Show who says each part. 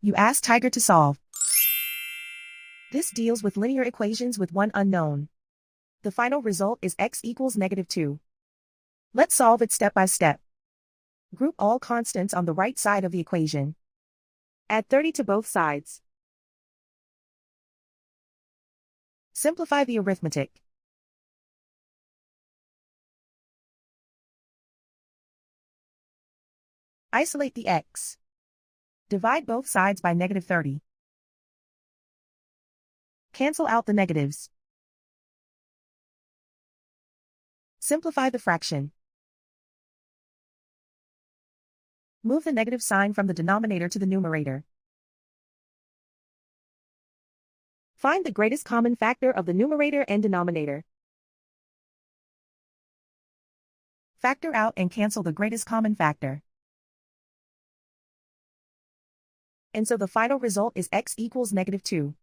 Speaker 1: You ask Tiger to solve. This deals with linear equations with one unknown. The final result is x equals -2. Let's solve it step by step. Group all constants on the right side of the equation. Add 30 to both sides. Simplify the arithmetic. Isolate the x. Divide both sides by -30. Cancel out the negatives. Simplify the fraction. Move the negative sign from the denominator to the numerator. Find the greatest common factor of the numerator and denominator. Factor out and cancel the greatest common factor. And so the final result is x equals -2.